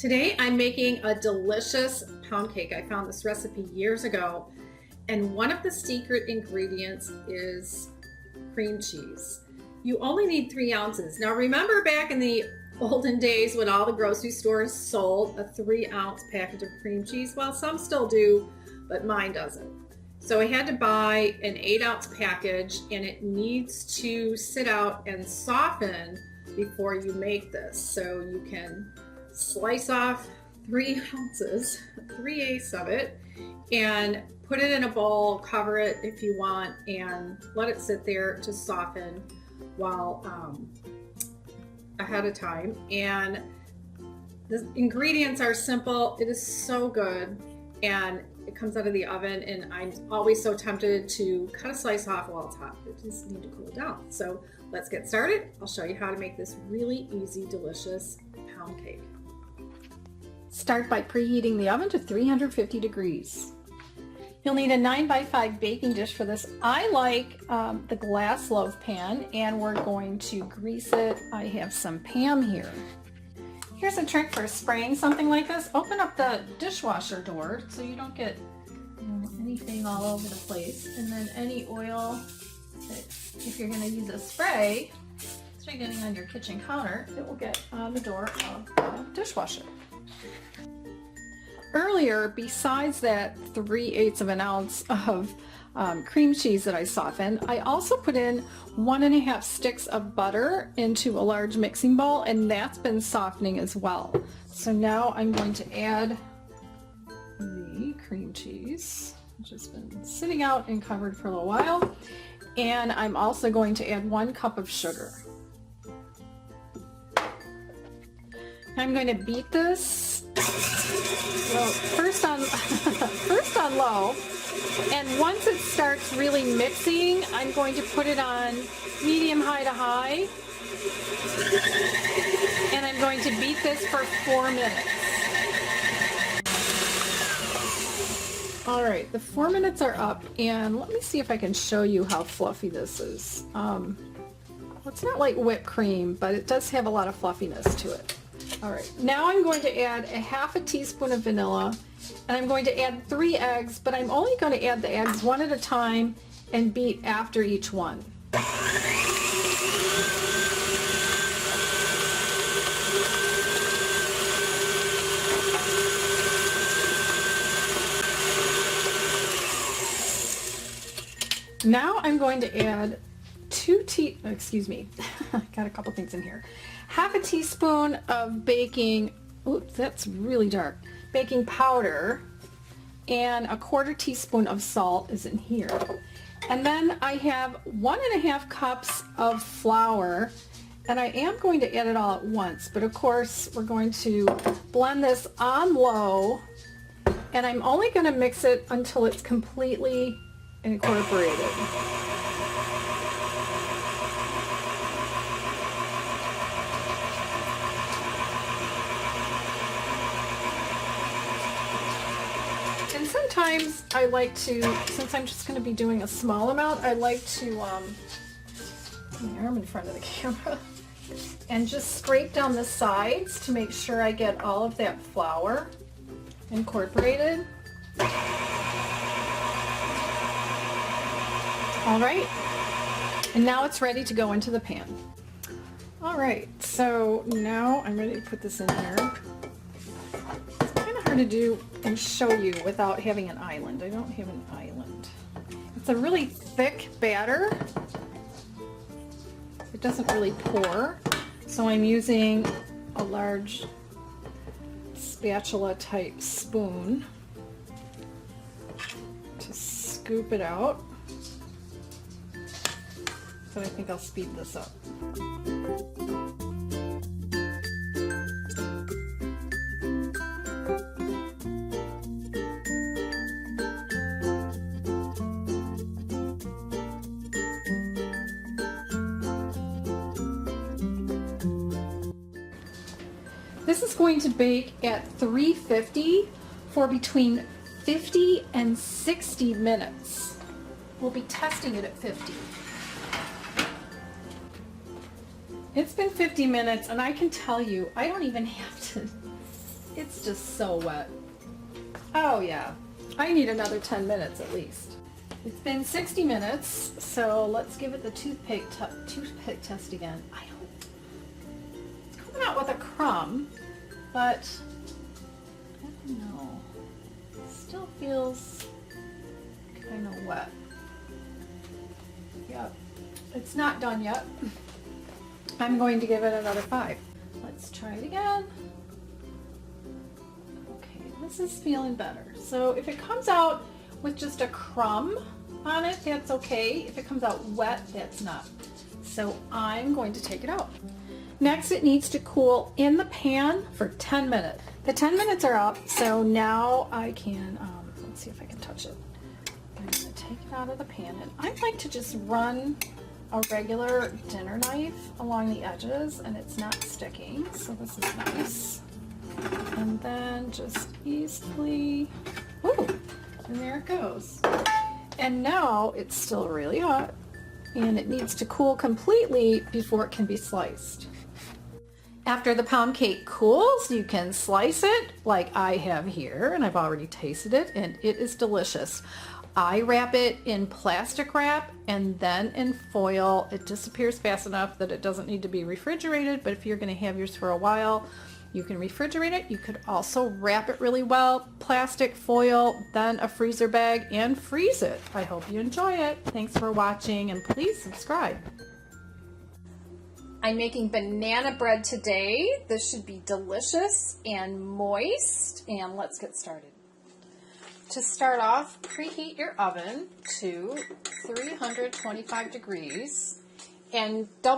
Today I'm making a delicious pound cake. I found this recipe years ago, and one of the secret ingredients is cream cheese. You only need 3 ounces. Now remember back in the olden days when all the grocery stores sold a 3-ounce package of cream cheese? Well, some still do, but mine doesn't. So I had to buy an 8-ounce package, and it needs to sit out and soften before you make this. So you can slice off 3 ounces, 3/8 of it, and put it in a bowl, cover it if you want, and let it sit there to soften while ahead of time. And the ingredients are simple. It is so good, and it comes out of the oven, and I'm always so tempted to cut a slice off while it's hot. It just needs to cool down. So let's get started. I'll show you how to make this really easy, delicious pound cake. Start by preheating the oven to 350 degrees. You'll need a 9x5 baking dish for this. I like the glass loaf pan, and we're going to grease it. I have some Pam here. Here's a trick for spraying something like this. Open up the dishwasher door so you don't get anything all over the place. And then any oil, if you're going to use a spray, instead of getting on your kitchen counter, it will get on the door of the dishwasher. Earlier, besides that 3/8 of an ounce of cream cheese that I softened, I also put in 1.5 sticks of butter into a large mixing bowl, and that's been softening as well. So now I'm going to add the cream cheese, which has been sitting out and covered for a little while, and I'm also going to add 1 cup of sugar. I'm going to beat this, well, first on low, and once it starts really mixing, I'm going to put it on medium high to high, and I'm going to beat this for 4 minutes. All right, the 4 minutes are up, and let me see if I can show you how fluffy this is. Well, it's not like whipped cream, but it does have a lot of fluffiness to it. All right, now I'm going to add 1/2 teaspoon of vanilla, and I'm going to add 3 eggs, but I'm only going to add the eggs one at a time and beat after each one. Now I'm going to add got a couple things in here. 1/2 teaspoon of baking, oops, that's really dark, baking powder, and 1/4 teaspoon of salt is in here. And then I have 1.5 cups of flour, and I am going to add it all at once, but of course we're going to blend this on low, and I'm only going to mix it until it's completely incorporated. And sometimes I like to, since I'm just going to be doing a small amount, I like to put my arm in front of the camera and just scrape down the sides to make sure I get all of that flour incorporated. All right, and now it's ready to go into the pan. All right, so now I'm ready to put this in here. It's kind of hard to do and show you without having an island. I don't have an island. It's a really thick batter. It doesn't really pour, so I'm using a large spatula type spoon to scoop it out. So I think I'll speed this up. This is going to bake at 350 for between 50 and 60 minutes. We'll be testing it at 50. It's been 50 minutes, and I can tell you, I don't even have to It's just so wet. Oh yeah, I need another 10 minutes at least. It's been 60 minutes, so let's give it the toothpick test again. I hope it's coming out with a crumb, but I don't know. It still feels kind of wet. Yep, it's not done yet. I'm going to give it another 5. Let's try it again. Okay, this is feeling better. So if it comes out with just a crumb on it, that's okay. If it comes out wet, that's not. So I'm going to take it out. Next, it needs to cool in the pan for 10 minutes. The 10 minutes are up, so now I can, let's see if I can touch it. I'm going to take it out of the pan, and I like to just run a regular dinner knife along the edges, and it's not sticking, so this is nice. And then just easily, ooh, and there it goes. And now it's still really hot, and it needs to cool completely before it can be sliced. After the pound cake cools, you can slice it like I have here, and I've already tasted it, and it is delicious. I wrap it in plastic wrap and then in foil. It disappears fast enough that it doesn't need to be refrigerated, but if you're going to have yours for a while, you can refrigerate it. You could also wrap it really well, plastic, foil, then a freezer bag, and freeze it. I hope you enjoy it. Thanks for watching, and please subscribe. I'm making banana bread today. This should be delicious and moist, and let's get started. To start off, preheat your oven to 325 degrees and double